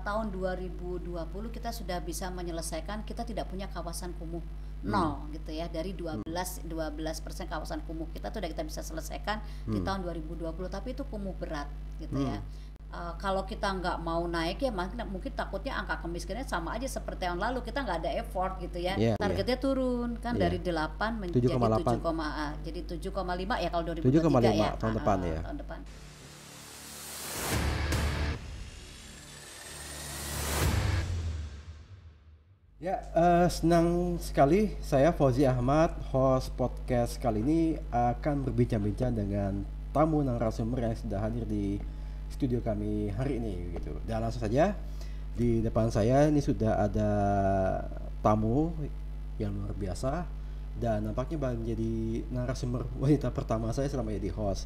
tahun 2020 kita sudah bisa menyelesaikan, kita tidak punya kawasan kumuh nol gitu ya, dari 12% kawasan kumuh kita tuh udah kita bisa selesaikan di tahun 2020, tapi itu kumuh berat gitu ya. Kalau kita nggak mau naik ya mungkin takutnya angka kemiskinannya sama aja seperti tahun lalu, kita nggak ada effort gitu ya. Targetnya turun kan dari 8 menjadi 7, jadi 7,5 ya kalau 2023 ya tahun depan ya. Tahun depan. Ya, senang sekali saya Fauzi Ahmad, host podcast kali ini akan berbincang-bincang dengan tamu narasumber yang sudah hadir di studio kami hari ini gitu. Dan langsung saja di depan saya ini sudah ada tamu yang luar biasa dan nampaknya menjadi narasumber wanita pertama saya selama jadi host.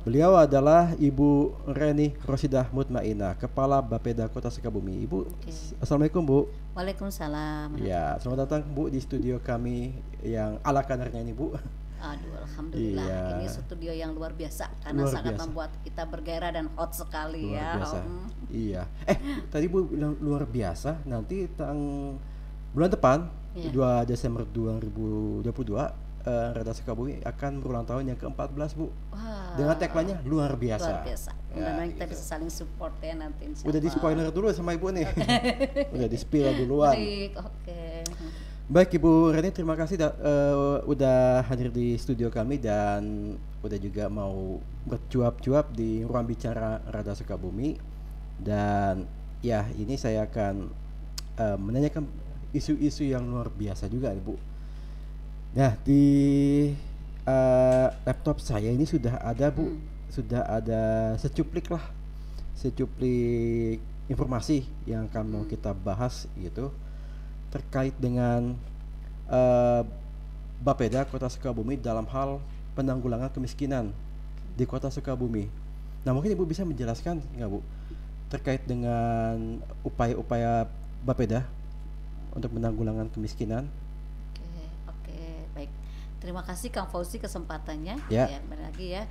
Beliau adalah Ibu Reni Rosidah Mutmainah, Kepala Bapeda Kota Sukabumi. Ibu, Assalamualaikum Bu. Waalaikumsalam. Ya, selamat datang Bu di studio kami yang ala kadarnya ini Bu. Aduh, alhamdulillah. Iya. Ini studio yang luar biasa karena Luar sangat biasa. membuat kita bergairah dan hot sekali Luar ya. biasa. Iya. Tadi Bu bilang luar biasa. Nanti bulan depan, Iya. 2 Desember 2022, Rada Sukabumi akan berulang tahun yang ke-14 Bu. Wah, Dengan tagline-nya luar biasa. luar biasa. Ya, Mudah-mudahan kita gitu. bisa saling support ya nanti insya Udah di Allah. spoiler dulu sama Ibu nih. Udah di spill duluan. Baik, oke. Baik Ibu Reni, terima kasih udah hadir di studio kami dan udah juga mau bercuap-cuap di ruang bicara Rada Sukabumi. Dan ya, ini saya akan menanyakan isu-isu yang luar biasa juga Ibu. Nah, di laptop saya ini sudah ada Bu, sudah ada secuplik informasi yang akan mau kita bahas gitu terkait dengan Bapeda Kota Sukabumi dalam hal penanggulangan kemiskinan di Kota Sukabumi. Nah, mungkin Ibu bisa menjelaskan nggak Bu terkait dengan upaya-upaya Bapeda untuk penanggulangan kemiskinan? Oke, baik. Terima kasih Kang Fauzi kesempatannya. Ya. Benar lagi ya.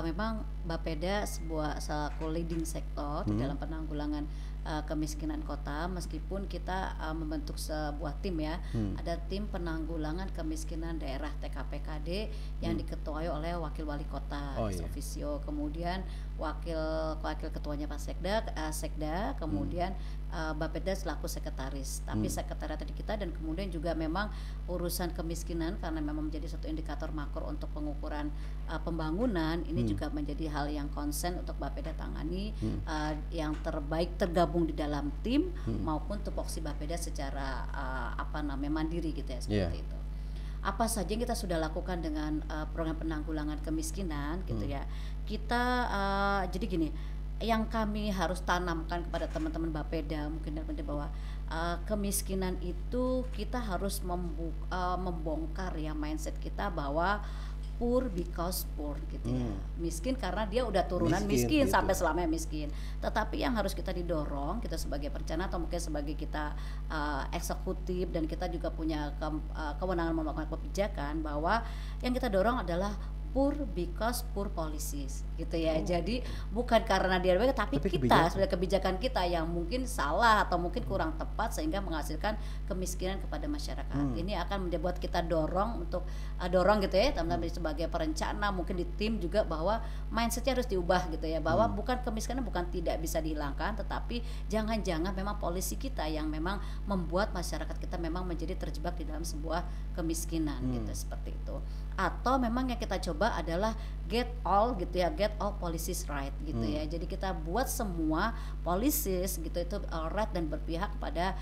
Memang Bapeda selaku leading sektor di dalam penanggulangan kemiskinan kota, meskipun kita membentuk sebuah tim ya. Ada tim penanggulangan kemiskinan daerah TKPKD yang diketuai oleh wakil wali kota ex officio, kemudian wakil ketuanya Pak Sekda, kemudian Bapeda selaku sekretaris, tapi sekretariat di kita, dan kemudian juga memang urusan kemiskinan karena memang menjadi satu indikator makro untuk pengukuran pembangunan ini juga menjadi hal yang konsen untuk Bapeda tangani, yang terbaik tergabung di dalam tim maupun tupoksi Bapeda secara mandiri gitu ya, seperti itu. Apa saja yang kita sudah lakukan dengan program penanggulangan kemiskinan gitu ya. Kita jadi gini, yang kami harus tanamkan kepada teman-teman Bapeda mungkin bahwa kemiskinan itu kita harus membongkar ya mindset kita bahwa poor because poor gitu ya. Miskin karena dia udah turunan miskin gitu. sampai selamanya miskin. Tetapi yang harus kita didorong, kita sebagai perencana atau mungkin sebagai kita eksekutif, dan kita juga punya kewenangan melakukan kebijakan, bahwa yang kita dorong adalah poor because poor policies gitu ya. Jadi bukan karena dia baik, tapi kita sudah kebijakan kita yang mungkin salah atau mungkin kurang tepat sehingga menghasilkan kemiskinan kepada masyarakat. Ini akan membuat kita dorong gitu ya, teman-teman sebagai perencana mungkin di tim juga, bahwa mindsetnya harus diubah gitu ya, bahwa bukan kemiskinan bukan tidak bisa dihilangkan, tetapi jangan-jangan memang polisi kita yang memang membuat masyarakat kita memang menjadi terjebak di dalam sebuah kemiskinan gitu, seperti itu. Atau memang yang kita coba adalah get all policies right gitu ya. Jadi kita buat semua policies gitu itu right dan berpihak kepada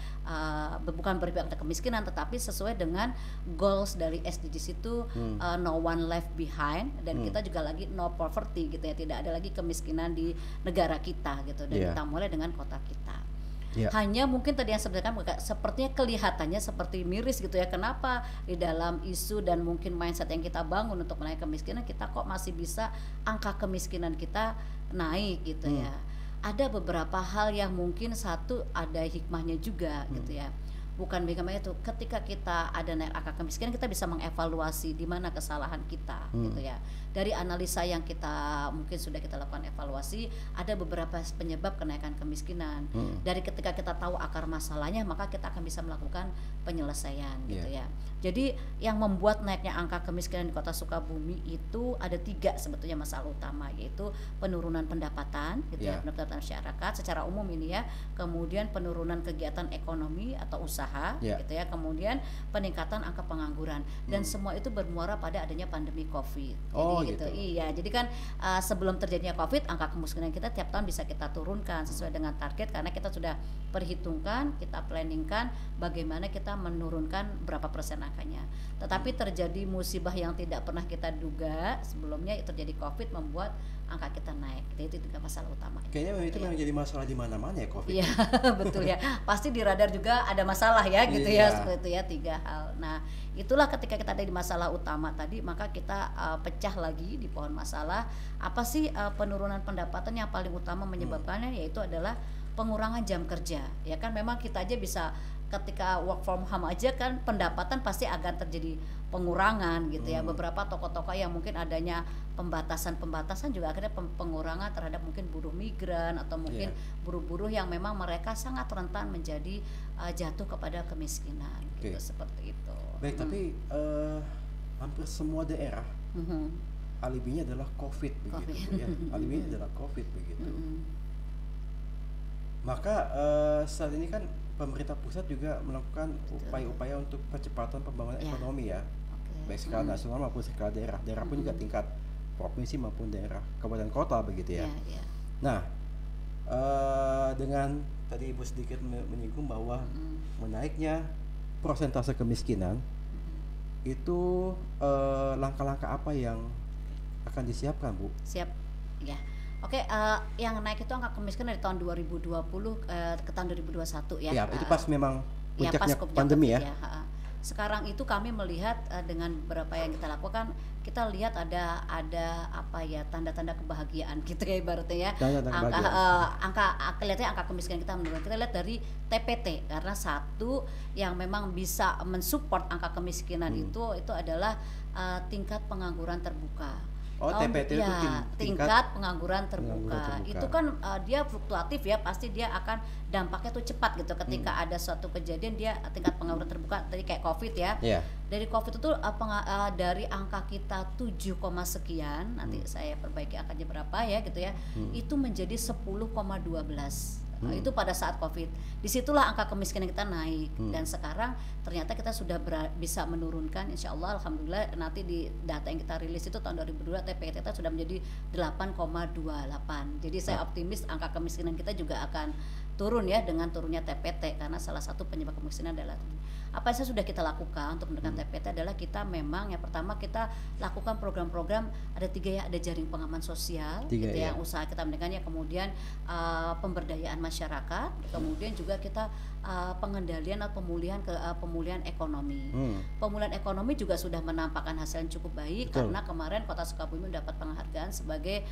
bukan berpihak pada kemiskinan, tetapi sesuai dengan goals dari SDGs itu, no one left behind, dan kita juga lagi no poverty gitu ya, tidak ada lagi kemiskinan di negara kita gitu, dan kita mulai dengan kota kita. Hanya mungkin tadi yang sepertinya kelihatannya seperti miris gitu ya, kenapa di dalam isu dan mungkin mindset yang kita bangun untuk menaikkan kemiskinan, kita kok masih bisa angka kemiskinan kita naik gitu ya. Ada beberapa hal yang mungkin satu ada hikmahnya juga gitu ya. bukan bagaimana itu. Ketika kita ada naik angka kemiskinan, kita bisa mengevaluasi di mana kesalahan kita, gitu ya. Dari analisa yang kita mungkin sudah kita lakukan evaluasi, ada beberapa penyebab kenaikan kemiskinan. Dari ketika kita tahu akar masalahnya, maka kita akan bisa melakukan penyelesaian, gitu ya. Jadi yang membuat naiknya angka kemiskinan di Kota Sukabumi itu ada 3 sebetulnya masalah utama, yaitu penurunan pendapatan, gitu ya, pendapatan masyarakat secara umum ini ya, kemudian penurunan kegiatan ekonomi atau usaha, gitu ya, kemudian peningkatan angka pengangguran, dan semua itu bermuara pada adanya pandemi COVID. Jadi gitu. Iya, jadi kan sebelum terjadinya COVID, angka kemiskinan kita tiap tahun bisa kita turunkan sesuai dengan target, karena kita sudah perhitungkan, kita planningkan bagaimana kita menurunkan berapa persen angkanya. Tetapi terjadi musibah yang tidak pernah kita duga sebelumnya, terjadi COVID membuat angka kita naik. Itu 3 masalah utama. Kayaknya itu memang jadi masalah di mana-mana ya COVID. Iya, betul ya. Pasti di radar juga ada masalah ya, gitu ya, seperti itu ya, 3 hal. Nah, itulah ketika kita ada di masalah utama tadi, maka kita pecah lagi di pohon masalah. Apa sih penurunan pendapatan yang paling utama menyebabkannya, yaitu adalah pengurangan jam kerja. Ya kan, memang kita aja bisa ketika work from home aja kan pendapatan pasti akan terjadi pengurangan, gitu ya. Beberapa toko-toko yang mungkin adanya pembatasan juga akhirnya pengurangan terhadap mungkin buruh migran atau mungkin buruh-buruh yang memang mereka sangat rentan menjadi jatuh kepada kemiskinan, gitu, seperti itu. Baik, tapi hampir semua daerah alibinya adalah COVID begitu ya. Alibinya adalah COVID begitu. Maka saat ini kan pemerintah pusat juga melakukan upaya-upaya untuk percepatan pembangunan ekonomi ya, baik skala nasional maupun skala daerah. Daerah pun juga tingkat provinsi maupun daerah, kabupaten kota begitu ya. Nah, dengan tadi Ibu sedikit menyinggung bahwa menaiknya persentase kemiskinan itu langkah-langkah apa yang akan disiapkan, Bu? Siap, ya. Oke, yang naik itu angka kemiskinan dari tahun 2020 ke tahun 2021 ya. Ya, itu pas memang puncaknya pandemi ya. Sekarang itu kami melihat dengan beberapa yang kita lakukan, kita lihat ada apa ya, tanda-tanda kebahagiaan gitu ya ibaratnya ya. Kelihatannya angka kemiskinan kita menurun. Kita lihat dari TPT, karena satu yang memang bisa mensupport angka kemiskinan itu adalah tingkat pengangguran terbuka. TPT itu tingkat pengangguran terbuka. Itu kan dia fluktuatif ya, pasti dia akan dampaknya tuh cepat gitu. Ketika ada suatu kejadian, dia tingkat pengangguran terbuka, tadi kayak COVID ya. Dari COVID itu dari angka kita 7, sekian, nanti saya perbaiki angkanya berapa ya gitu ya, itu menjadi 10,12. Itu pada saat COVID. Disitulah angka kemiskinan kita naik, dan sekarang ternyata kita sudah bisa menurunkan, insya Allah, alhamdulillah. Nanti di data yang kita rilis itu tahun 2002 TPT kita sudah menjadi 8,28. Jadi saya optimis angka kemiskinan kita juga akan turun ya dengan turunnya TPT, karena salah satu penyebab kemiskinan adalah apa yang sudah kita lakukan untuk menekan TPT adalah kita memang yang pertama kita lakukan program-program, ada 3 ya, ada jaring pengaman sosial gitu ya, yang usaha kita menekannya, kemudian pemberdayaan masyarakat, kemudian juga kita pengendalian atau pemulihan ekonomi. Pemulihan ekonomi juga sudah menampakkan hasil yang cukup baik. Karena kemarin Kota Sukabumi mendapat penghargaan sebagai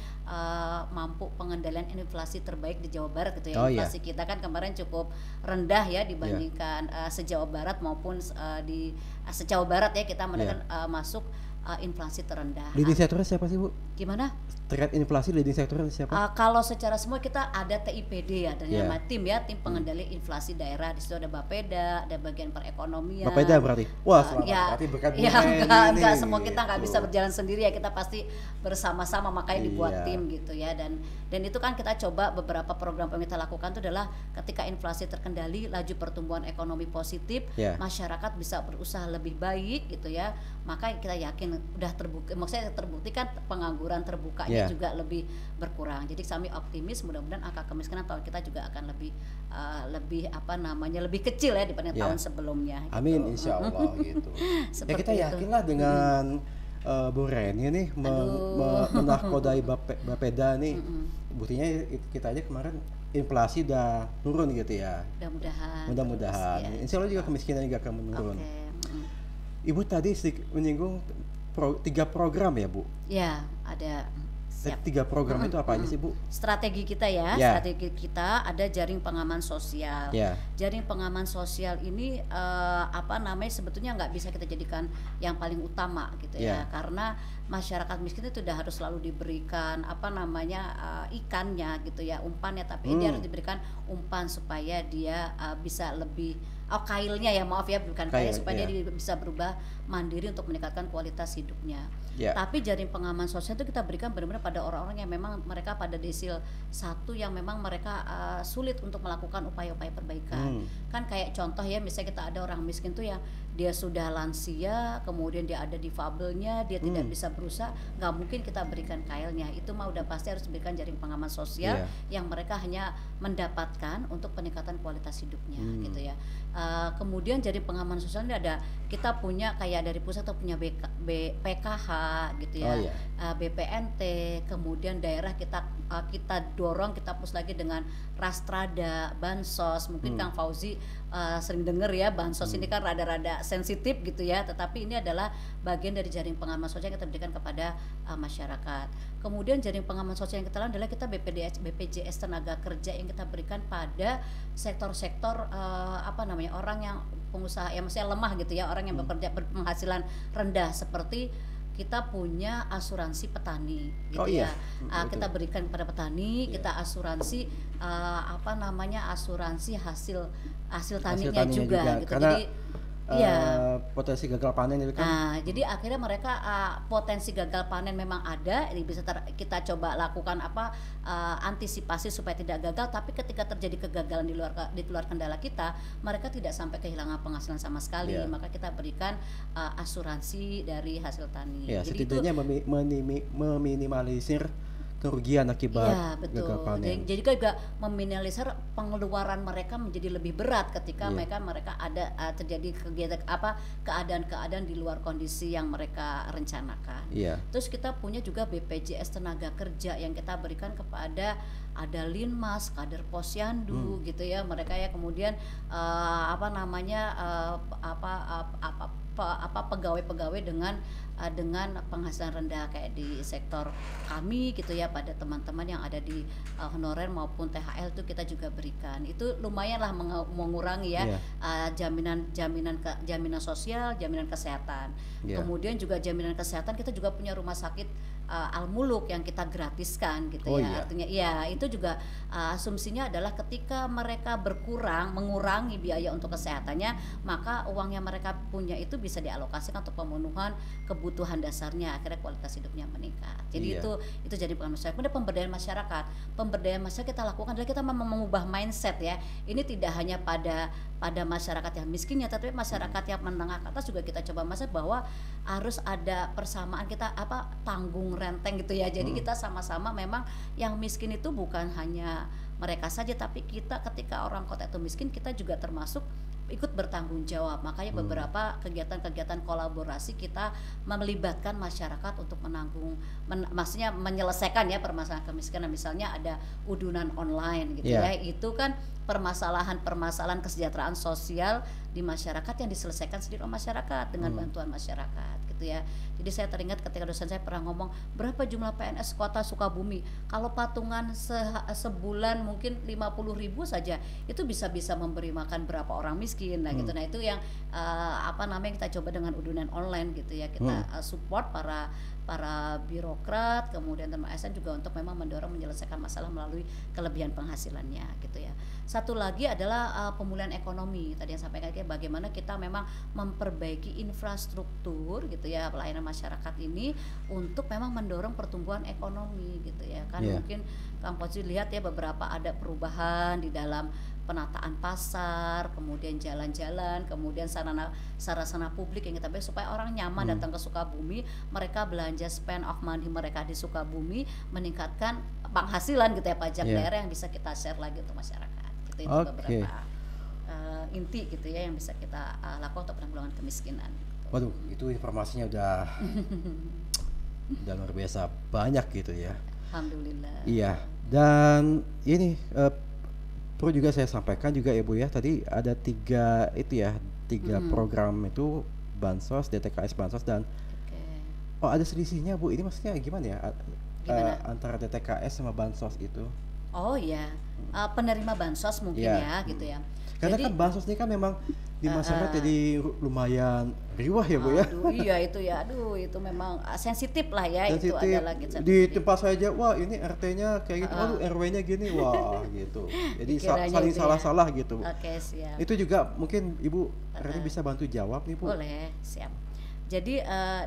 mampu pengendalian inflasi terbaik di Jawa Barat gitu ya. Inflasi kita kan kemarin cukup rendah ya dibandingkan se-Jawa Barat maupun di se-Jawa Barat ya, kita menekan masuk inflasi terendah. Leading sektornya siapa sih, Bu? Gimana? Terkait inflasi leading sektornya siapa? Kalau secara semua kita ada TIPD ya, dan nama tim ya, tim pengendali inflasi daerah. Di situ ada Bapeda, ada bagian perekonomian. Bapeda berarti? Wah, berarti berkat enggak semua kita nggak bisa berjalan sendiri ya, kita pasti bersama-sama, makanya dibuat tim gitu ya. Dan itu kan kita coba beberapa program yang kita lakukan itu adalah ketika inflasi terkendali, laju pertumbuhan ekonomi positif, masyarakat bisa berusaha lebih baik gitu ya. Maka kita yakin udah terbukti, maksudnya terbuktikan pengangguran terbukanya juga lebih berkurang. Jadi kami optimis mudah-mudahan angka kemiskinan tahun kita juga akan lebih lebih kecil ya dibanding tahun sebelumnya. Amin, gitu. Insya Allah gitu. Ya kita yakinlah dengan Bu Reni nih menahkodai Bapeda nih. Buktinya kita aja kemarin inflasi udah turun gitu ya. Mudah-mudahan. Insya Allah juga kemiskinan juga akan menurun. Ibu tadi sedikit menyinggung 3 program ya, Bu? Ya, ada Siap. Tiga program itu apa aja sih Bu? Strategi kita ya, Ya. strategi kita ada jaring pengaman sosial. Ya. Jaring pengaman sosial ini apa namanya sebetulnya nggak bisa kita jadikan yang paling utama gitu ya, Ya. karena masyarakat miskin itu sudah harus selalu diberikan apa namanya ikannya gitu ya, umpannya, tapi dia harus diberikan umpan supaya dia bisa lebih kailnya ya, maaf ya, bukan kail, supaya dia bisa berubah mandiri untuk meningkatkan kualitas hidupnya. Tapi jaring pengaman sosial itu kita berikan benar-benar pada orang-orang yang memang mereka pada desil 1 yang memang mereka sulit untuk melakukan upaya-upaya perbaikan. Kan kayak contoh ya, misalnya kita ada orang miskin tuh yang dia sudah lansia, kemudian dia ada difabelnya, dia tidak bisa berusaha, nggak mungkin kita berikan kailnya. Itu mah udah pasti harus diberikan jaring pengaman sosial yang mereka hanya mendapatkan untuk peningkatan kualitas hidupnya gitu ya. Kemudian jaring pengaman sosial ini ada, kita punya kayak dari pusat kita punya PKH gitu ya, BPNT, kemudian daerah kita dorong, kita push lagi dengan Rastrada, Bansos. Mungkin Kang Fauzi sering dengar ya, Bansos ini kan rada-rada sensitif gitu ya, tetapi ini adalah bagian dari jaring pengaman sosial yang kita berikan kepada masyarakat. Kemudian jaring pengaman sosial yang kita lakukan adalah kita BPJS tenaga kerja yang kita berikan pada sektor-sektor apa namanya, orang yang pengusaha yang masih lemah gitu ya, orang yang bekerja berpenghasilan rendah, seperti kita punya asuransi petani gitu kita berikan kepada petani, kita asuransi apa namanya, asuransi hasil taninya juga gitu. Karena, jadi potensi gagal panen itu kan. Jadi akhirnya mereka potensi gagal panen memang ada, bisa kita coba lakukan antisipasi supaya tidak gagal, tapi ketika terjadi kegagalan di luar kendala kita, mereka tidak sampai kehilangan penghasilan sama sekali. Maka kita berikan asuransi dari hasil tani. Jadi setidaknya meminimalisir kerugian akibat gagal panen. Jadi juga meminimalisir pengeluaran mereka menjadi lebih berat ketika mereka ada terjadi keadaan-keadaan di luar kondisi yang mereka rencanakan. Terus kita punya juga BPJS tenaga kerja yang kita berikan kepada ada Linmas, kader Posyandu gitu ya, mereka ya, kemudian apa namanya pegawai-pegawai dengan penghasilan rendah kayak di sektor kami gitu ya, pada teman-teman yang ada di honorer maupun THL itu kita juga berikan. Itu lumayan lah mengurangi ya jaminan sosial, jaminan kesehatan. Kemudian juga jaminan kesehatan, kita juga punya rumah sakit Al-Muluk yang kita gratiskan gitu artinya itu juga asumsinya adalah ketika mereka mengurangi biaya untuk kesehatannya, maka uang yang mereka punya itu bisa dialokasikan untuk pemenuhan kebutuhan dasarnya, akhirnya kualitas hidupnya meningkat. Jadi itu jadi peran masyarakat. Kemudian pemberdayaan masyarakat kita lakukan adalah kita mengubah mindset ya. Ini tidak hanya pada masyarakat yang miskinnya, tapi masyarakat yang menengah ke atas juga kita coba maksud bahwa harus ada persamaan, kita tanggung renteng gitu ya. Jadi kita sama-sama, memang yang miskin itu bukan hanya mereka saja, tapi kita ketika orang kota itu miskin, kita juga termasuk ikut bertanggung jawab. Makanya beberapa kegiatan-kegiatan kolaborasi kita melibatkan masyarakat untuk maksudnya menyelesaikan ya permasalahan kemiskinan. Misalnya ada udunan online gitu ya, itu kan permasalahan kesejahteraan sosial di masyarakat yang diselesaikan sendiri oleh masyarakat dengan bantuan masyarakat gitu ya. Jadi saya teringat ketika dosen saya pernah ngomong, berapa jumlah PNS Kota Sukabumi, kalau patungan sebulan mungkin 50.000 saja itu bisa memberi makan berapa orang miskin. Nah gitu. Nah itu yang kita coba dengan udunan online gitu ya, kita support para birokrat, kemudian teman ASN juga untuk memang mendorong menyelesaikan masalah melalui kelebihan penghasilannya gitu ya. Satu lagi adalah pemulihan ekonomi. Tadi yang sampaikan bagaimana kita memang memperbaiki infrastruktur gitu ya, pelayanan masyarakat ini untuk memang mendorong pertumbuhan ekonomi gitu ya kan. Mungkin Kang Fauzi lihat ya, beberapa ada perubahan di dalam penataan pasar, kemudian jalan-jalan, kemudian sarana publik yang kita beri supaya orang nyaman datang ke Sukabumi, mereka belanja spend of money mereka di Sukabumi, meningkatkan penghasilan gitu ya, pajak daerah yang bisa kita share lagi untuk masyarakat. Itu beberapa inti gitu ya yang bisa kita lakukan untuk penanggulangan kemiskinan. Waduh, itu informasinya udah luar biasa banyak gitu ya. Alhamdulillah. Iya, dan ini perlu juga saya sampaikan juga ya Bu ya, tadi ada tiga program itu, Bansos, DTKS Bansos, dan ada selisihnya Bu, ini maksudnya gimana ya? Gimana? antara DTKS sama bansos itu? Oh ya, penerima bansos mungkin Iya. ya gitu ya. Karena Jadi kan bansos ini kan memang di masyarakat eh, jadi lumayan riwah ya Bu ya. aduh iya itu ya, aduh itu memang sensitif lah ya, itu Sensitif adalah di sensitif. tempat saya aja, wah ini RT-nya kayak gitu, waduh RW-nya gini, wah gitu. Jadi Dikiranya saling itu ya. salah-salah gitu. Oke siap. Itu juga mungkin Ibu Rani bisa bantu jawab nih Bu. Boleh, siap. Jadi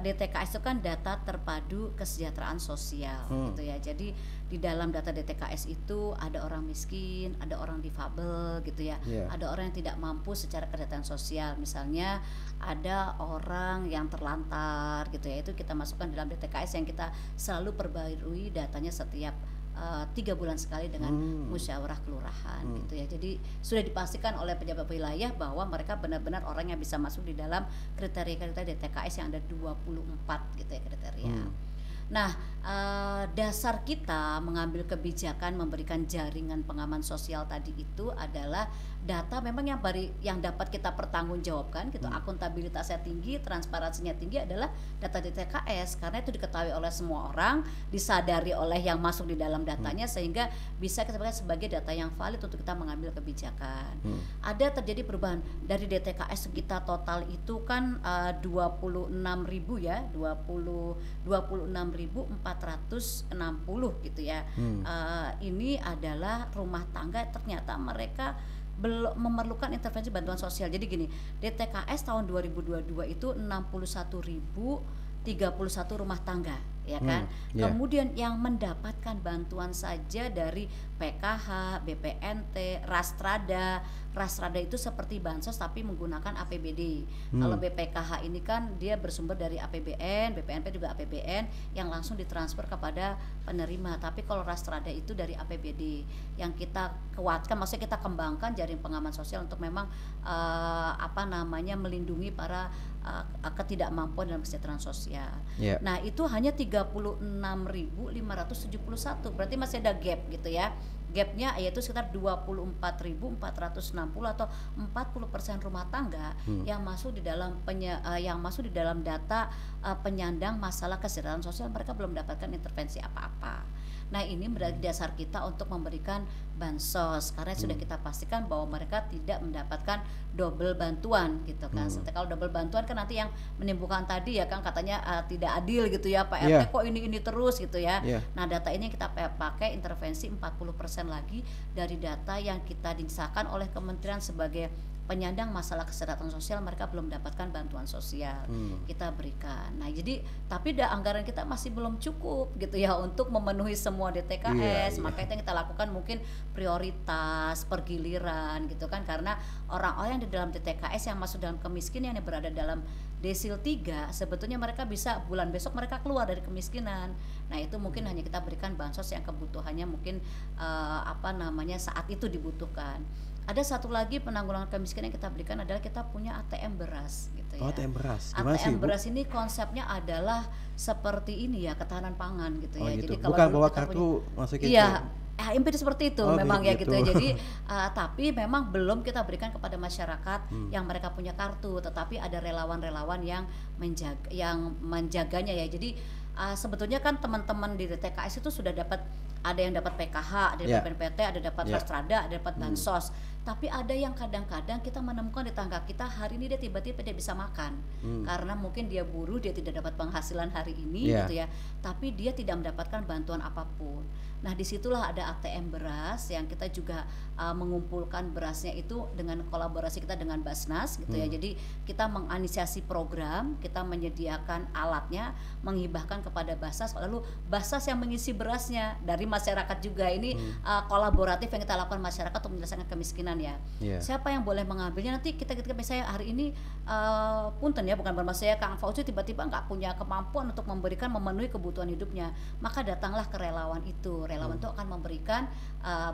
DTKS itu kan data terpadu kesejahteraan sosial gitu ya. Jadi di dalam data DTKS itu ada orang miskin, ada orang difabel gitu ya. Iya. Ada orang yang tidak mampu secara kesejahteraan sosial. Misalnya ada orang yang terlantar gitu ya. Itu kita masukkan dalam DTKS yang kita selalu perbarui datanya setiap 3 bulan sekali dengan musyawarah kelurahan gitu ya. Jadi sudah dipastikan oleh pejabat wilayah bahwa mereka benar-benar orang yang bisa masuk di dalam kriteria-kriteria DTKS yang ada 24 gitu ya kriteria. Nah, dasar kita mengambil kebijakan memberikan jaringan pengaman sosial tadi itu adalah data memang yang dapat kita pertanggungjawabkan gitu, akuntabilitasnya tinggi, transparansinya tinggi adalah data DTKS karena itu diketahui oleh semua orang, disadari oleh yang masuk di dalam datanya sehingga bisa kita pakai sebagai data yang valid untuk kita mengambil kebijakan. Ada terjadi perubahan dari DTKS kita total itu kan 26.000 ya, 26.460 gitu ya. Ini adalah rumah tangga ternyata mereka belum memerlukan intervensi bantuan sosial. Jadi gini, DTKS tahun 2022 itu 61.031 rumah tangga, ya kan? Yeah. Kemudian yang mendapatkan bantuan saja dari PKH, BPNT, Rastrada. Rastrada itu seperti bansos tapi menggunakan APBD. Kalau BPKH ini kan dia bersumber dari APBN, BPNP juga APBN yang langsung ditransfer kepada penerima. Tapi kalau Rastrada itu dari APBD yang kita kuatkan, maksudnya kita kembangkan jaring pengaman sosial untuk memang melindungi para ketidakmampuan dalam kesejahteraan sosial. Yeah. Nah, itu hanya 36.571. Berarti masih ada gap gitu ya. Gapnya yaitu sekitar 24.460 atau 40% rumah tangga yang masuk di dalam data penyandang masalah kesejahteraan sosial, mereka belum mendapatkan intervensi apa-apa. Nah, ini menjadi dasar kita untuk memberikan bansos karena sudah kita pastikan bahwa mereka tidak mendapatkan double bantuan gitu kan. Kalau double bantuan kan nanti yang menimbulkan tadi ya kan katanya tidak adil gitu ya Pak RT, kok ini terus gitu ya. Nah, data ini kita pakai intervensi 40% lagi dari data yang kita disahkan oleh kementerian sebagai penyandang masalah kesejahteraan sosial, mereka belum mendapatkan bantuan sosial, kita berikan. Nah, jadi tapi anggaran kita masih belum cukup gitu ya untuk memenuhi semua DTKS. Maka itu yang kita lakukan mungkin prioritas pergiliran gitu kan, karena orang-orang yang di dalam DTKS yang masuk dalam kemiskinan yang berada dalam desil 3 sebetulnya mereka bisa bulan besok mereka keluar dari kemiskinan. Nah, itu mungkin hanya kita berikan bansos yang kebutuhannya mungkin saat itu dibutuhkan. Ada satu lagi penanggulangan kemiskinan yang kita berikan adalah kita punya ATM beras gitu ya. ATM beras. Gimana ATM sih, beras ini konsepnya adalah seperti ini ya, ketahanan pangan gitu ya. gitu. Jadi kalau bukan dulu bawa kita kartu masukin iya, hampir seperti itu memang ya gitu ya. Jadi tapi memang belum kita berikan kepada masyarakat yang mereka punya kartu, tetapi ada relawan-relawan yang menjaganya ya. Jadi sebetulnya kan teman-teman di DTKS itu sudah dapat, ada yang dapat PKH, ada yang dapat PNPT, ada dapat Rastrada, ada dapat bansos. Tapi ada yang kadang-kadang kita menemukan di tangga kita hari ini dia tiba-tiba tidak bisa makan karena mungkin dia buruh, dia tidak dapat penghasilan hari ini gitu ya. Tapi dia tidak mendapatkan bantuan apapun. Nah, disitulah ada ATM beras yang kita juga mengumpulkan berasnya itu dengan kolaborasi kita dengan Basnas gitu ya. Jadi kita menginisiasi program, kita menyediakan alatnya, menghibahkan kepada Basnas, lalu Basnas yang mengisi berasnya dari masyarakat juga. Ini kolaboratif yang kita lakukan masyarakat untuk menyelesaikan kemiskinan ya. Siapa yang boleh mengambilnya nanti kita misalnya hari ini punten ya, bukan bermaksud saya Kang Fauzi tiba-tiba nggak punya kemampuan untuk memenuhi kebutuhan hidupnya, maka datanglah ke relawan itu. Relawan itu akan memberikan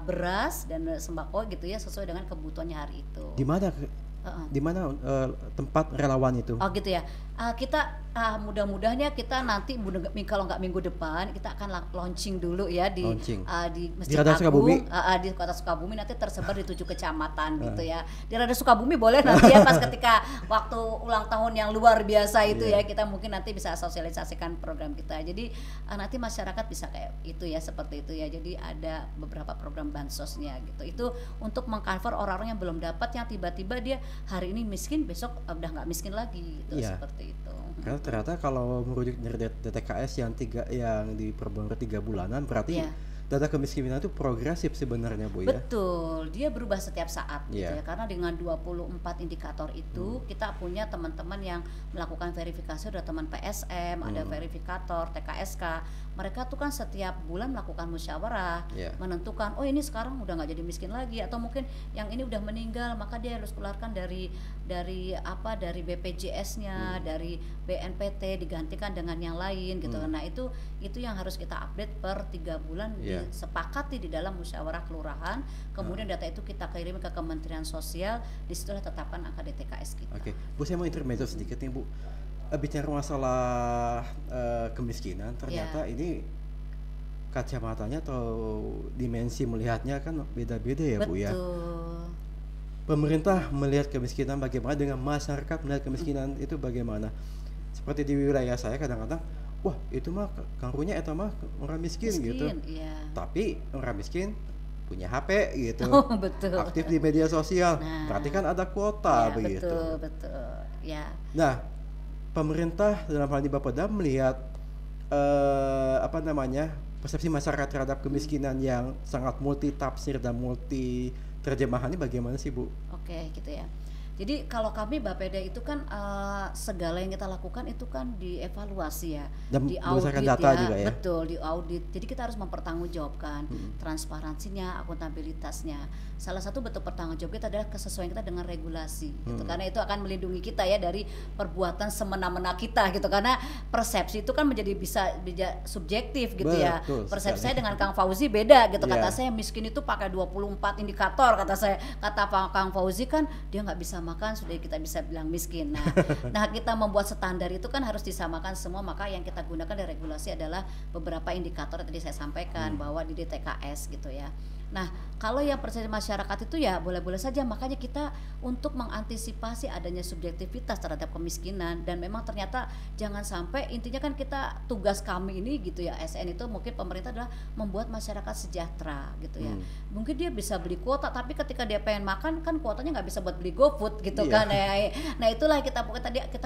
beras dan sembako gitu ya sesuai dengan kebutuhannya hari itu. Di mana Heeh. Di mana tempat relawan itu? Oh gitu ya. Kita mudah-mudahannya kita nanti kalau nggak minggu depan kita akan launching dulu ya Launching. di Di Masjid Radar Sukabumi? Agung, di Kota Sukabumi, nanti tersebar di 7 kecamatan gitu ya. Di Radar Sukabumi boleh nanti ya pas ketika waktu ulang tahun yang luar biasa itu Iya. ya, kita mungkin nanti bisa sosialisasikan program kita. Jadi nanti masyarakat bisa kayak itu ya, seperti itu ya. Jadi ada beberapa program bansosnya gitu. Itu untuk mengcover orang-orang yang belum dapat, yang tiba-tiba dia hari ini miskin, besok udah nggak miskin lagi gitu, Iya. seperti itu. Karena ternyata kalau merujuk dari DTKS yang diperbarui 3 bulanan, berarti Iya. data kemiskinan itu progresif sebenarnya, Bu ya. Betul, dia berubah setiap saat gitu Iya. ya. Karena dengan 24 indikator itu kita punya teman-teman yang melakukan verifikasi, ada teman PSM, ada verifikator, TKSK. Mereka tuh kan setiap bulan melakukan musyawarah, Iya. menentukan oh ini sekarang udah nggak jadi miskin lagi, atau mungkin yang ini udah meninggal, maka dia harus keluarkan dari BPJS-nya, dari BNPT, digantikan dengan yang lain gitu. Nah, itu yang harus kita update per 3 bulan, Iya. disepakati di dalam musyawarah kelurahan. Kemudian data itu kita kirim ke Kementerian Sosial, disitulah tetapkan angka DTKS kita. Oke, Bu, saya mau intermezzo sedikit nih, Bu. Bicara masalah kemiskinan, ternyata ini kacamatanya atau dimensi melihatnya kan beda-beda ya, Bu ya. Betul. Pemerintah melihat kemiskinan bagaimana, dengan masyarakat melihat kemiskinan itu bagaimana. Seperti di wilayah saya kadang-kadang, wah itu mah karunya eta mah orang miskin gitu. Iya. Tapi orang miskin punya HP gitu. Oh, betul. Aktif di media sosial. Nah. Berarti kan ada kuota Ya, begitu. betul. Ya. Nah, pemerintah dalam hal ini Bapeda melihat persepsi masyarakat terhadap kemiskinan yang sangat multi tafsir dan multi terjemahan ini bagaimana sih, Bu? Oke, gitu ya. Jadi kalau kami Bapeda itu kan segala yang kita lakukan itu kan dievaluasi ya, Dan di berdasarkan audit data ya, juga ya? betul, di audit. Jadi kita harus mempertanggungjawabkan transparansinya, akuntabilitasnya. Salah satu bentuk pertanggungjawab kita adalah kesesuaian kita dengan regulasi, gitu. Karena itu akan melindungi kita ya dari perbuatan semena-mena kita, gitu. Karena persepsi itu kan bisa subjektif, gitu ya. Betul Persepsi saya sekali. dengan Kang Fauzi beda, gitu. Kata Iya. saya miskin itu pakai 24 indikator, kata Kang Fauzi kan dia nggak bisa makan sudah kita bisa bilang miskin. Nah, kita membuat standar itu kan harus disamakan semua, maka yang kita gunakan dari regulasi adalah beberapa indikator yang tadi saya sampaikan bahwa di DTKS gitu ya. Nah, kalau yang persepsi masyarakat itu ya boleh-boleh saja, makanya kita untuk mengantisipasi adanya subjektivitas terhadap kemiskinan, dan memang ternyata jangan sampai, intinya kan kita tugas kami ini gitu ya, SN itu mungkin pemerintah adalah membuat masyarakat sejahtera gitu ya. Mungkin dia bisa beli kuota, tapi ketika dia pengen makan kan kuotanya nggak bisa buat beli GoFood gitu kan ya. Nah, itulah kita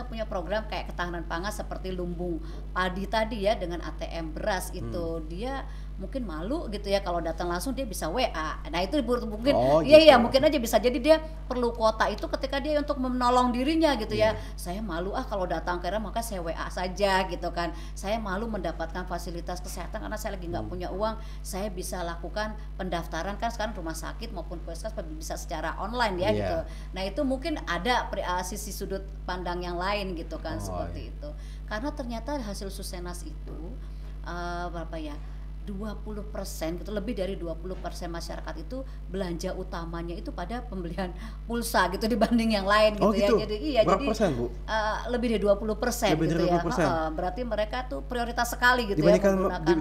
punya program kayak ketahanan pangan seperti lumbung padi tadi ya, dengan ATM beras itu. Dia mungkin malu gitu ya kalau datang langsung, dia bisa WA. Nah, itu mungkin iya mungkin aja bisa jadi dia perlu kuota itu ketika dia untuk menolong dirinya gitu ya. Saya malu kalau datang karena maka saya WA saja gitu kan. Saya malu mendapatkan fasilitas kesehatan karena saya lagi nggak punya uang. Saya bisa lakukan pendaftaran kan sekarang rumah sakit maupun puskesmas bisa secara online ya gitu. Nah, itu mungkin ada sisi sudut pandang yang lain gitu kan, seperti itu. Karena ternyata hasil Susenas itu berapa ya? 20% gitu, lebih dari 20% masyarakat itu belanja utamanya itu pada pembelian pulsa gitu dibanding yang lain gitu, gitu ya. Jadi berapa persen, Bu? Lebih dari 20% Lebih gitu dari ya. 20%. Berarti mereka tuh prioritas sekali gitu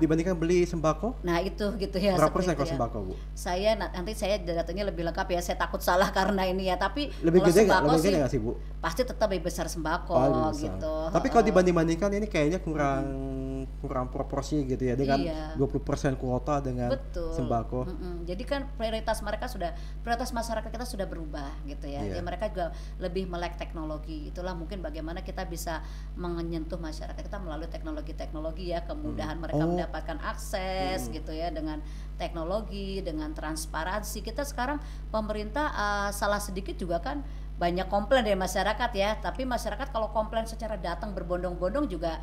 Dibandingkan beli sembako? Nah, itu gitu ya. Berapa persen kalau sembako, Bu? Saya nanti datanya lebih lengkap ya. Saya takut salah karena ini ya. Tapi lebih kalau gede sembako nggak sih, Bu? pasti tetap lebih besar sembako gitu. Tapi kalau dibanding-bandingkan ini kayaknya kurang proporsi gitu ya, dengan 20% kuota dengan sembako. Jadi kan prioritas masyarakat kita sudah berubah gitu ya. Jadi mereka juga lebih melek teknologi. Itulah mungkin bagaimana kita bisa menyentuh masyarakat kita melalui teknologi ya, kemudahan mereka mendapatkan akses gitu ya, dengan teknologi, dengan transparansi. Kita sekarang pemerintah salah sedikit juga kan banyak komplain dari masyarakat ya. Tapi masyarakat kalau komplain secara datang berbondong-bondong juga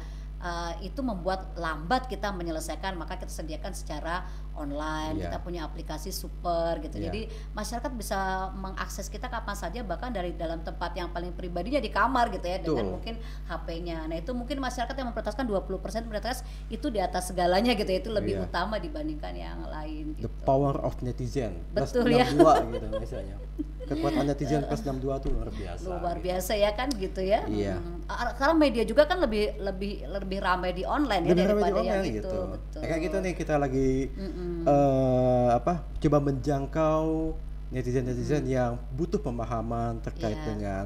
itu membuat lambat kita menyelesaikan, maka kita sediakan secara online. Kita punya aplikasi super gitu. Jadi masyarakat bisa mengakses kita kapan saja, bahkan dari dalam tempat yang paling pribadinya di kamar gitu ya, dengan mungkin HP-nya. Nah, itu mungkin masyarakat yang memprioritaskan 20% prioritas itu di atas segalanya gitu ya, itu lebih utama dibandingkan yang lain gitu. The power of netizen. Betul ya. Gitu misalnya. Kekuatan netizen plus 62 tuh luar biasa. Luar gitu. biasa ya kan gitu ya. Iya. Karena media juga kan lebih ramai di online ya Lebih ramai daripada di yang online itu. gitu. Betul. Kayak kita nih, kita lagi coba menjangkau netizen-netizen yang butuh pemahaman terkait Iya. dengan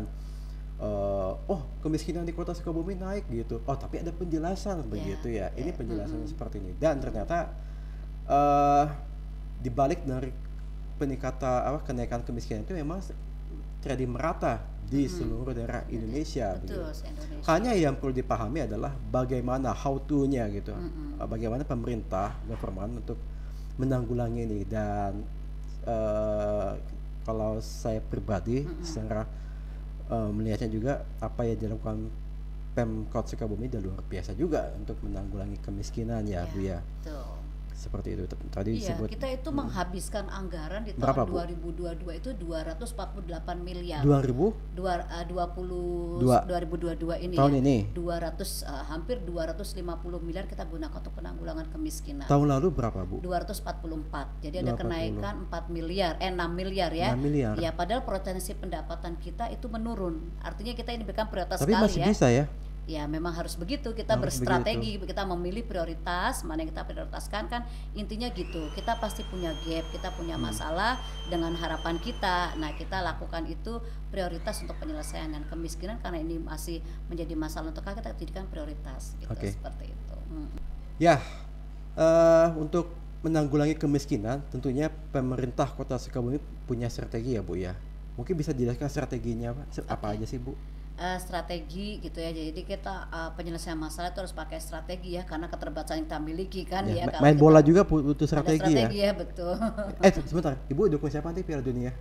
oh, kemiskinan di kota Sukabumi naik gitu. Oh, tapi ada penjelasan begitu ya. Ini penjelasan seperti ini. Dan ternyata di balik dari kenaikan kemiskinan itu memang terjadi merata di seluruh daerah Indonesia. Betul, Begitu. se-Indonesia. Hanya yang perlu dipahami adalah bagaimana how to-nya gitu. Bagaimana pemerintah, government untuk menanggulangi ini. Dan kalau saya pribadi secara melihatnya juga apa yang dilakukan Pemkot Sukabumi udah luar biasa juga untuk menanggulangi kemiskinan ya, Bu ya. Betul. Seperti itu tadi Iya, disebut. kita itu menghabiskan anggaran di Berapa, tahun Bu? 2022 itu 248 miliar. 2000 2022 ini tahun ya. ini. hampir 250 miliar kita gunakan untuk penanggulangan kemiskinan. Tahun lalu berapa, Bu? 244. Jadi ada 240. kenaikan 6 miliar ya. 6 miliar. Ya, padahal potensi pendapatan kita itu menurun. Artinya kita ini bukan prioritas Tapi sekali masih ya. bisa ya. Ya memang harus begitu, kita Harus berstrategi, kita memilih prioritas, mana yang kita prioritaskan kan intinya gitu. Kita pasti punya gap, kita punya masalah dengan harapan kita. Nah, kita lakukan itu prioritas untuk penyelesaian dan kemiskinan karena ini masih menjadi masalah untuk kita jadikan prioritas gitu. Oke. Seperti itu. Ya, untuk menanggulangi kemiskinan tentunya pemerintah Kota Sukabumi punya strategi ya, Bu ya. Mungkin bisa dijelaskan strateginya apa aja sih, Bu? Strategi gitu ya, jadi kita penyelesaian masalah itu harus pakai strategi ya, karena keterbatasan yang kita miliki kan Ya, ya. Kalau main kita bola juga butuh ada strategi ya. strategi ya, betul. Sebentar, Ibu dukung siapa nanti Piala Dunia?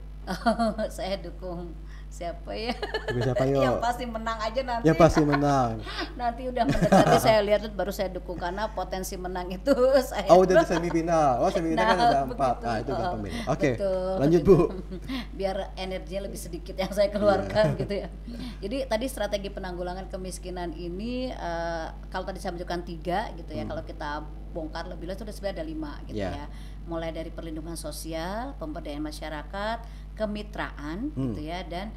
Saya dukung siapa ya? Dukung siapa yuk? Yang pasti menang aja nanti. Yang pasti menang. Nanti udah mendekati saya lihat baru saya dukung karena potensi menang itu saya. Oh, udah di semifinal. Oh, semifinal kan ada 4. begitu. Ah, itu gampang. Oke. Betul, Lanjut, Bu. Biar energinya lebih sedikit yang saya keluarkan gitu ya. Jadi tadi strategi penanggulangan kemiskinan ini kalau tadi saya menunjukkan 3 gitu ya. Kalau kita bongkar lebih luas itu sebenarnya ada 5 gitu ya. Mulai dari perlindungan sosial, pemberdayaan masyarakat, kemitraan gitu ya, dan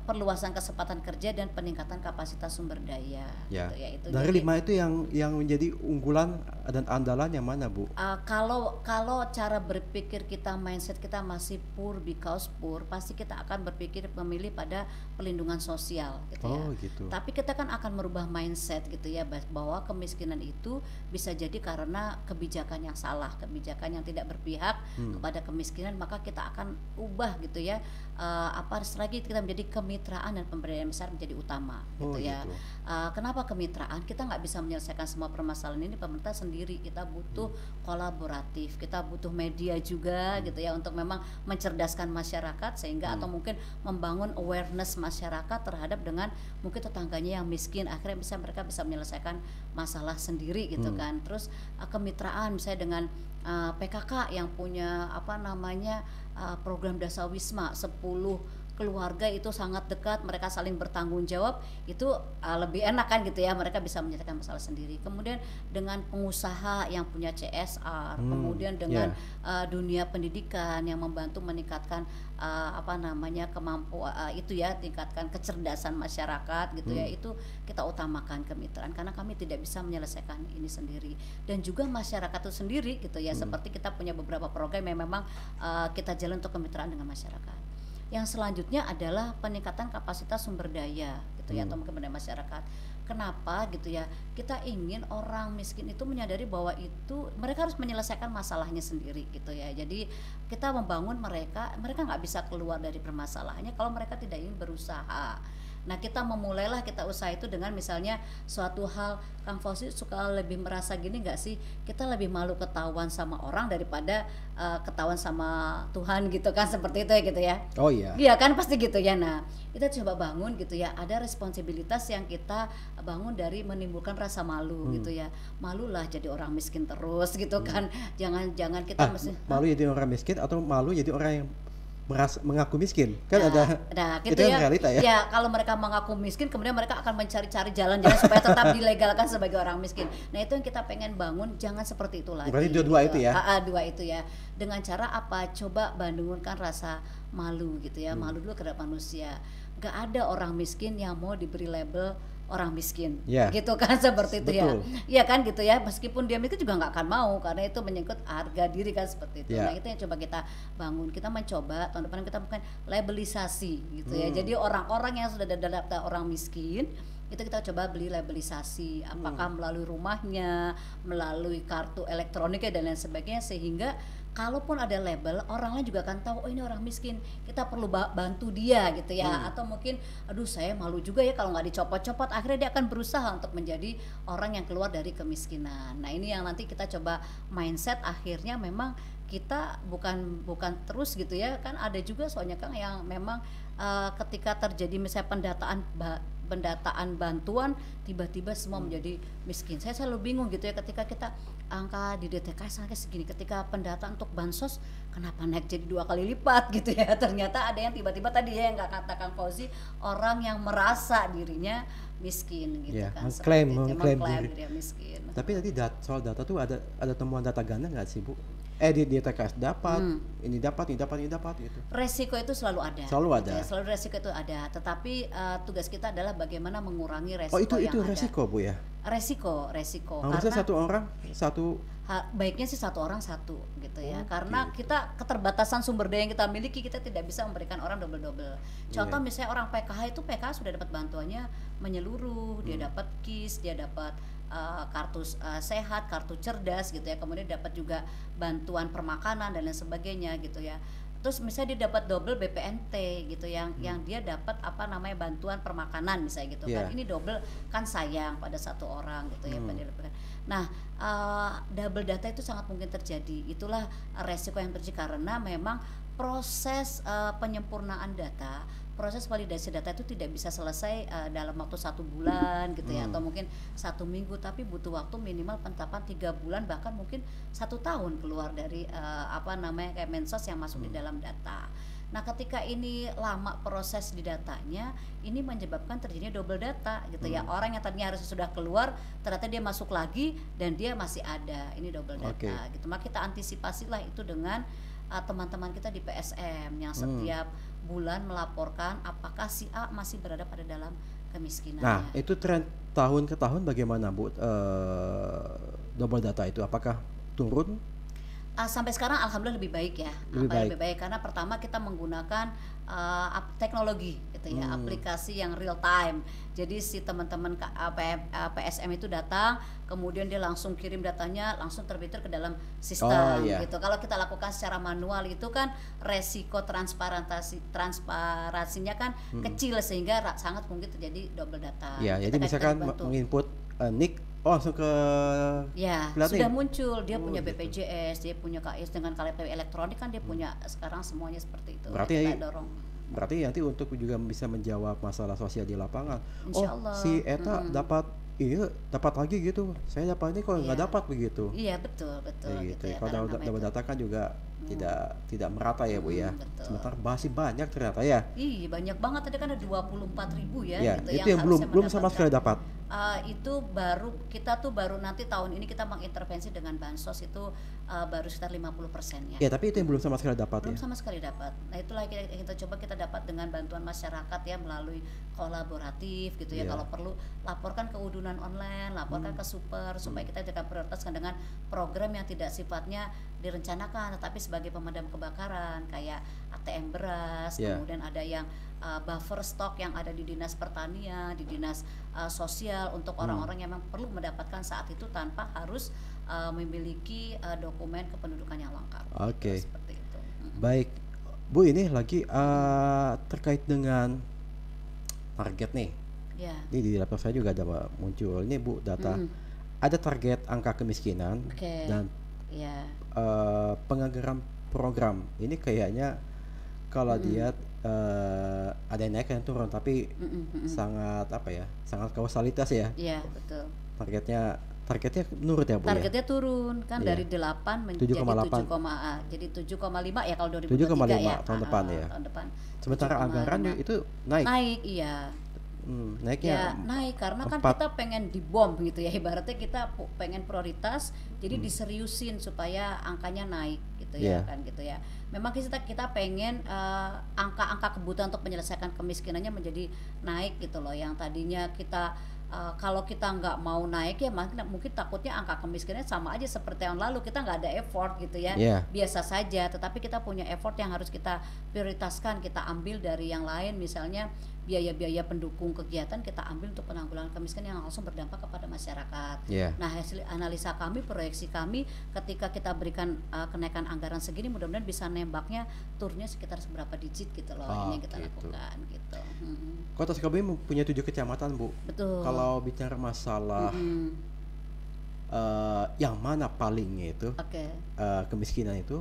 perluasan kesempatan kerja dan peningkatan kapasitas sumber daya Ya. gitu ya. Itu Dari jadi, 5 itu yang menjadi unggulan dan andalan yang mana, Bu? kalau cara berpikir kita, mindset kita masih poor because poor, pasti kita akan berpikir memilih pada perlindungan sosial gitu ya. Oh, gitu. Tapi kita kan akan merubah mindset gitu ya, bahwa kemiskinan itu bisa jadi karena kebijakan yang salah, kebijakan yang tidak berpihak kepada kemiskinan, maka kita akan ubah gitu ya. Lagi kita menjadi kemitraan dan pemberdayaan besar menjadi utama gitu ya. Gitu. Kenapa kemitraan? Kita nggak bisa menyelesaikan semua permasalahan ini pemerintah sendiri. Kita butuh kolaboratif, kita butuh media juga gitu ya, untuk memang mencerdaskan masyarakat sehingga atau mungkin membangun awareness masyarakat terhadap dengan mungkin tetangganya yang miskin, akhirnya mereka bisa menyelesaikan masalah sendiri gitu kan. Terus kemitraan misalnya dengan PKK yang punya program Dasawisma 10 keluarga itu sangat dekat, mereka saling bertanggung jawab, itu lebih enak kan gitu ya, mereka bisa menyelesaikan masalah sendiri. Kemudian dengan pengusaha yang punya CSR, kemudian dengan dunia pendidikan yang membantu meningkatkan tingkatkan kecerdasan masyarakat gitu ya, itu kita utamakan kemitraan karena kami tidak bisa menyelesaikan ini sendiri. Dan juga masyarakat itu sendiri gitu ya, seperti kita punya beberapa program yang memang kita jalan untuk kemitraan dengan masyarakat. Yang selanjutnya adalah peningkatan kapasitas sumber daya gitu ya, atau mungkin pada masyarakat. Kenapa gitu ya? Kita ingin orang miskin itu menyadari bahwa itu mereka harus menyelesaikan masalahnya sendiri gitu ya. Jadi kita membangun mereka nggak bisa keluar dari permasalahannya kalau mereka tidak ingin berusaha. Nah, kita memulailah kita usaha itu dengan misalnya suatu hal, Kang Fauzi suka lebih merasa gini nggak sih, kita lebih malu ketahuan sama orang daripada ketahuan sama Tuhan gitu kan, seperti itu ya gitu ya. Oh iya. Iya kan, pasti gitu ya. Nah, kita coba bangun gitu ya, ada responsibilitas yang kita bangun dari menimbulkan rasa malu gitu ya. Malulah jadi orang miskin terus gitu kan. Jangan kita mesti malu jadi orang miskin atau malu jadi orang yang mengaku miskin kan, ada gitu itu ya, realita ya. Ya kalau mereka mengaku miskin kemudian mereka akan mencari-cari jalan-jalan supaya tetap dilegalkan sebagai orang miskin. Nah, itu yang kita pengen bangun, jangan seperti itu lagi. Berarti dua-dua itu ya. Dua itu ya. Dengan cara apa? Coba bangunkan rasa malu gitu ya, malu dulu terhadap manusia. Gak ada orang miskin yang mau diberi label orang miskin, Ya, gitu kan seperti itu ya, betul. iya kan gitu ya. Meskipun dia miskin juga nggak akan mau karena itu menyangkut harga diri kan seperti itu. Nah Ya. itu yang coba kita bangun. Kita mencoba tahun depan kita bukan labelisasi gitu ya. Jadi orang-orang yang sudah ada daftar orang miskin itu kita coba beli labelisasi, apakah melalui rumahnya, melalui kartu elektroniknya dan lain sebagainya, sehingga kalaupun ada label, orang lain juga akan tahu, oh ini orang miskin, kita perlu bantu dia gitu ya. Atau mungkin, aduh saya malu juga ya kalau nggak dicopot-copot, akhirnya dia akan berusaha untuk menjadi orang yang keluar dari kemiskinan. Nah ini yang nanti kita coba mindset, akhirnya memang kita bukan terus gitu ya, kan ada juga soalnya Kang yang memang ketika terjadi misalnya pendataan bantuan tiba-tiba semua menjadi miskin. Saya selalu bingung gitu ya, ketika kita angka di DTKS angka segini, ketika pendataan untuk bansos kenapa naik jadi 2 kali lipat gitu ya. Ternyata ada yang tiba-tiba tadi ya yang nggak katakan Fauzi, orang yang merasa dirinya miskin gitu Ya, kan, mengklaim mengklaim diri. dirinya miskin. Tapi tadi soal data tuh ada temuan data ganda nggak sih Bu? Di TKS dapat, ini dapat gitu. Resiko itu selalu ada. Selalu gitu ada. ya, selalu resiko itu ada. Tetapi tugas kita adalah bagaimana mengurangi resiko Oh itu yang ada. resiko Bu ya? Resiko. Harusnya Karena satu orang satu. baiknya sih satu orang satu gitu ya, Oh, karena gitu. kita keterbatasan sumber daya yang kita miliki, kita tidak bisa memberikan orang double. Contoh Iya. misalnya orang PKH itu, PKH sudah dapat bantuannya menyeluruh, dia dapat KIS, dia dapat kartu sehat, kartu cerdas gitu ya, kemudian dapat juga bantuan permakanan dan lain sebagainya gitu ya. Terus misalnya dia dapat double BPNT gitu, yang dia dapat apa namanya bantuan permakanan misalnya gitu kan, Yeah. ini double kan sayang pada satu orang gitu ya. Nah double data itu sangat mungkin terjadi, itulah resiko yang terjadi karena memang proses penyempurnaan data, proses validasi data itu tidak bisa selesai dalam waktu 1 bulan gitu ya, atau mungkin 1 minggu, tapi butuh waktu minimal penetapan 3 bulan, bahkan mungkin 1 tahun keluar dari apa namanya kayak Mensos yang masuk di dalam data. Nah ketika ini lama proses di datanya, ini menyebabkan terjadinya double data gitu ya. Orang yang tadinya harus sudah keluar, ternyata dia masuk lagi dan dia masih ada, ini double data gitu. Maka kita antisipasilah itu dengan teman-teman kita di PSM yang setiap bulan melaporkan apakah si A masih berada pada dalam kemiskinan. Nah itu tren tahun ke tahun bagaimana Bu? Double data itu apakah turun? Sampai sekarang alhamdulillah lebih baik ya. Lebih baik karena pertama kita menggunakan teknologi gitu ya, aplikasi yang real time. Jadi si teman-teman PSM itu datang, kemudian dia langsung kirim datanya, langsung terfilter ke dalam sistem gitu. Kalau kita lakukan secara manual itu kan resiko transparansinya kan kecil, sehingga sangat mungkin terjadi double data. Ya, jadi misalkan menginput NIK langsung ke sudah muncul, dia punya BPJS, dia punya KIS dengan KTP elektronik kan, dia punya sekarang semuanya seperti itu. Kita dorong. Berarti nanti untuk juga bisa menjawab masalah sosial di lapangan. Insyaallah. Si Eta dapat dapat lagi gitu. Saya dapat ini kok nggak dapat begitu. Iya, betul gitu. Ya, kalau dapat data kan juga tidak merata ya Bu ya. Sementara masih banyak ternyata ya. Iya, banyak banget, tadi kan ada 24.000 ya gitu, itu yang belum sama sekali dapat. Itu kita baru nanti tahun ini kita mengintervensi dengan bansos itu baru sekitar 50% ya. Ya, tapi itu yang belum sama sekali dapat belum sama sekali dapat. Nah itulah kita coba kita dapat dengan bantuan masyarakat ya, melalui kolaboratif gitu ya. Kalau perlu laporkan ke udunan online, laporkan ke super, supaya kita tidak prioritaskan dengan program yang tidak sifatnya direncanakan, tetapi sebagai pemadam kebakaran kayak ATM beras, kemudian ada yang buffer stok yang ada di dinas pertanian, di dinas sosial untuk orang-orang yang memang perlu mendapatkan saat itu tanpa harus memiliki dokumen kependudukan yang lengkap. Oke. Seperti itu. Baik, Bu, ini lagi terkait dengan target nih. Ya. Ini di laptop saya juga ada muncul ini Bu, data ada target angka kemiskinan dan penganggaran program. Ini kayaknya kalau lihat ada yang naik dan turun, tapi sangat sangat kausalitas ya. Iya, betul. Targetnya menurut ya Bu. Targetnya turun kan dari 8 menjadi 7, jadi 7,5 ya kalau 2023 ya. Tahun depan ya. Tahun depan. Sementara anggaran itu naik. Naik, iya. Naiknya Ya naik karena kan 4. kita pengen dibom gitu ya, ibaratnya kita pengen prioritas, jadi diseriusin supaya angkanya naik gitu ya Iya. kan gitu ya. Memang kita pengen angka-angka kebutuhan untuk menyelesaikan kemiskinannya menjadi naik gitu loh, yang tadinya kita kalau kita nggak mau naik ya mungkin takutnya angka kemiskinannya sama aja seperti tahun lalu, kita nggak ada effort gitu ya, Iya. biasa saja. Tetapi kita punya effort yang harus kita prioritaskan, kita ambil dari yang lain, misalnya biaya-biaya pendukung kegiatan kita ambil untuk penanggulangan kemiskinan yang langsung berdampak kepada masyarakat. Iya. Nah, hasil analisa kami, proyeksi kami, ketika kita berikan kenaikan anggaran segini, mudah-mudahan bisa nembaknya turunnya sekitar seberapa digit gitu loh. Ini yang kita gitu. lakukan gitu. Kota Sukabumi mempunyai 7 kecamatan, Bu. Betul. Kalau bicara masalah yang mana palingnya itu Oke. kemiskinan itu,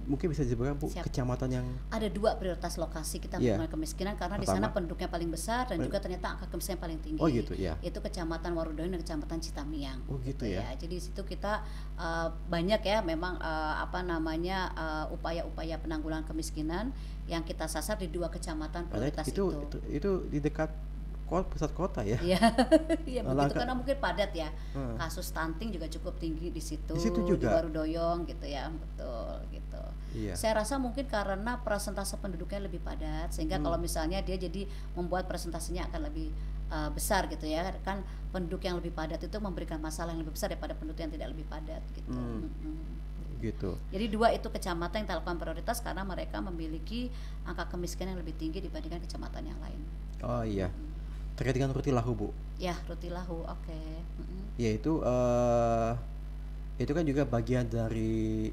mungkin bisa disebutkan, Bu, Siap. kecamatan yang Ada 2 prioritas lokasi kita Iya. mengurangi kemiskinan karena di Pertama. sana penduduknya paling besar dan juga ternyata angka kemiskinan paling tinggi. Oh gitu ya. Itu Kecamatan Warudoyo dan Kecamatan Citamiang. Oh gitu ya. Jadi di situ kita banyak ya memang upaya-upaya penanggulangan kemiskinan yang kita sasar di 2 kecamatan Padahal prioritas itu di dekat pusat kota ya. Iya, iya begitu Langka- karena mungkin padat ya. Hmm. Kasus stunting juga cukup tinggi di situ. Di situ Di juga. Warudoyong gitu ya, betul gitu. Iya. Saya rasa mungkin karena persentase penduduknya lebih padat, sehingga kalau misalnya dia jadi membuat presentasinya akan lebih besar gitu ya. Kan penduduk yang lebih padat itu memberikan masalah yang lebih besar daripada penduduk yang tidak lebih padat gitu. Gitu. Jadi 2 itu kecamatan yang kita lakukan prioritas karena mereka memiliki angka kemiskinan yang lebih tinggi dibandingkan kecamatan yang lain. Oh iya. Terkait dengan Rutilahu, Bu. Ya, Rutilahu, oke. Yaitu itu kan juga bagian dari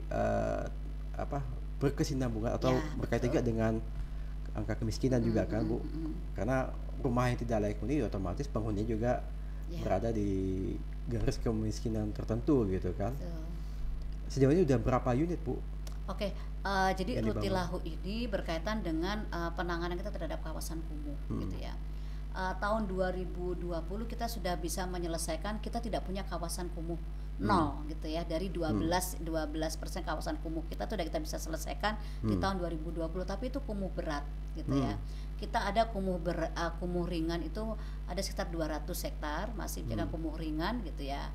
berkesinambungan atau Ya, berkaitan betul. juga dengan angka kemiskinan juga kan, Bu. Karena rumah yang tidak layak huni otomatis penghuninya juga Ya. berada di garis kemiskinan tertentu gitu kan. Betul. Sejauh ini udah berapa unit, Bu? Oke, jadi Yang dibangun. Rutilahu ini berkaitan dengan penanganan kita terhadap kawasan kumuh gitu ya. Tahun 2020 kita sudah bisa menyelesaikan, kita tidak punya kawasan kumuh nol gitu ya, dari 12% kawasan kumuh kita tuh udah kita bisa selesaikan di tahun 2020, tapi itu kumuh berat gitu ya. Kita ada kumuh ringan itu ada sekitar 200 hektar masih dengan kumuh ringan gitu ya.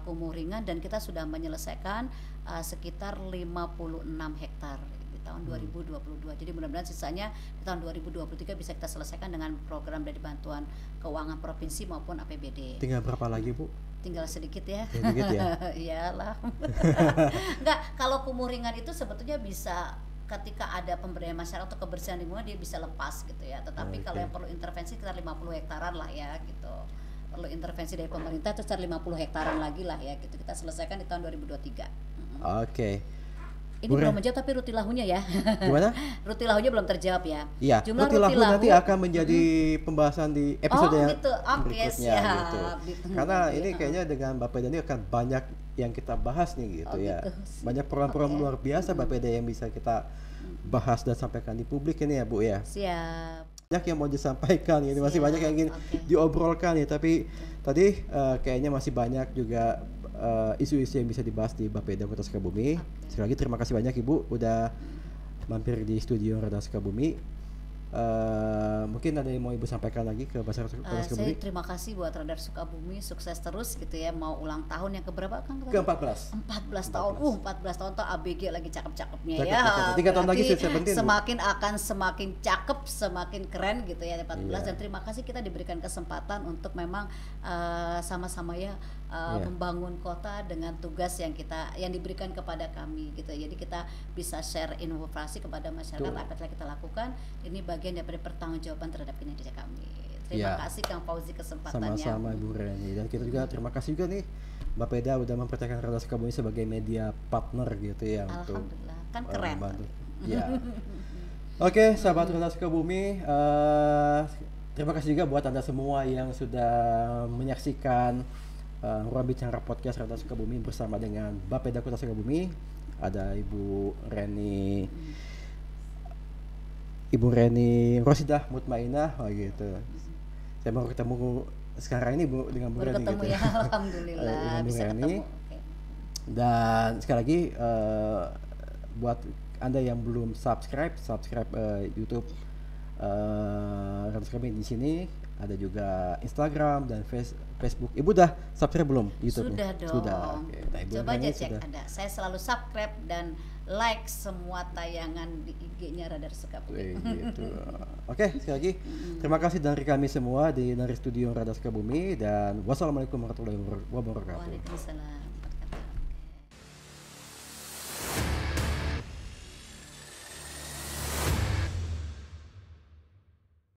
Kumuh ringan dan kita sudah menyelesaikan sekitar 56 hektar di tahun 2022. Jadi mudah-mudahan sisanya di tahun 2023 bisa kita selesaikan dengan program dari bantuan keuangan provinsi maupun APBD. Tinggal berapa lagi, Bu? Tinggal sedikit ya. Sedikit ya. Iyalah. Enggak, kalau kumuh ringan itu sebetulnya bisa ketika ada pemberdayaan masyarakat atau kebersihan lingkungan dia bisa lepas gitu ya. Tetapi kalau yang perlu intervensi sekitar 50 hektaran lah ya gitu. Perlu intervensi dari pemerintah itu sekitar 50 hektaran lagi lah ya gitu. Kita selesaikan di tahun 2023. Oke. Ini belum menjawab tapi Rutilahunya ya. Gimana? Rutilahunya belum terjawab ya. Iya, Jumlah Rutilahu nanti Rutilahu akan menjadi pembahasan di episode yang gitu. Oke, berikutnya siap. gitu. Ditunggu Karena ya. ini kayaknya dengan Bapeda ini akan banyak yang kita bahas nih gitu ya. gitu. Banyak program-program Oke. luar biasa Bapeda yang bisa kita bahas dan sampaikan di publik ini ya, Bu ya. Siap. Banyak yang mau disampaikan ini, masih Siap, banyak yang ingin oke. diobrolkan ya, tapi tadi kayaknya masih banyak juga isu-isu yang bisa dibahas di Bapeda Kota Sukabumi. Sekali lagi terima kasih banyak Ibu udah mampir di studio Radar Sukabumi. Mungkin ada yang mau Ibu sampaikan lagi ke masyarakat Kota Saya Sukabumi? terima kasih buat Radar Sukabumi, sukses terus gitu ya. Mau ulang tahun yang keberapa kan? Ke-14. 14 tahun. 14 tahun tuh ABG lagi cakep-cakepnya ya. Cakep-cakep. 3 tahun lagi Berarti saya penting, Bu. semakin akan semakin cakep, semakin keren gitu ya 14. Iya. Dan terima kasih kita diberikan kesempatan untuk memang sama-sama ya Iya. membangun kota dengan tugas yang diberikan kepada kami gitu. Jadi kita bisa share inovasi kepada masyarakat Betul. apa yang telah kita lakukan. Ini bagian daripada pertanggungjawaban terhadap kinerja kami. Terima Iya. kasih Kang Fauzi kesempatannya. Sama-sama Ibu Reni, dan kita juga terima kasih juga nih Bapeda udah mempercayakan Radar Sukabumi sebagai media partner gitu ya untuk Alhamdulillah, kan keren. membantu. Ya. Oke, sahabat Radar Sukabumi, terima kasih juga buat Anda semua yang sudah menyaksikan Ruang Bicara Podcast Radar Sukabumi bersama dengan Bapeda Kota Sukabumi. Ada Ibu Reni Rosidah Mutmainah, oh gitu. Saya mau ketemu sekarang ini Bu dengan Bu Baru Reni ketemu gitu. ya, alhamdulillah Dengan Bu bisa Reni. ketemu. Oke. Dan sekali lagi buat Anda yang belum subscribe YouTube Radar Sukabumi di sini, ada juga Instagram dan Facebook. Ibu udah subscribe belum YouTube? Sudah dong. Sudah. Oke. Nah, Ibu Coba aja Rani cek sudah. ada. Saya selalu subscribe dan like semua tayangan di IG-nya Radar Sukabumi. Gitu. Oke, sekali lagi terima kasih dari kami semua dari studio Radar Sukabumi, dan wassalamualaikum warahmatullahi wabarakatuh. Waalaikumsalam.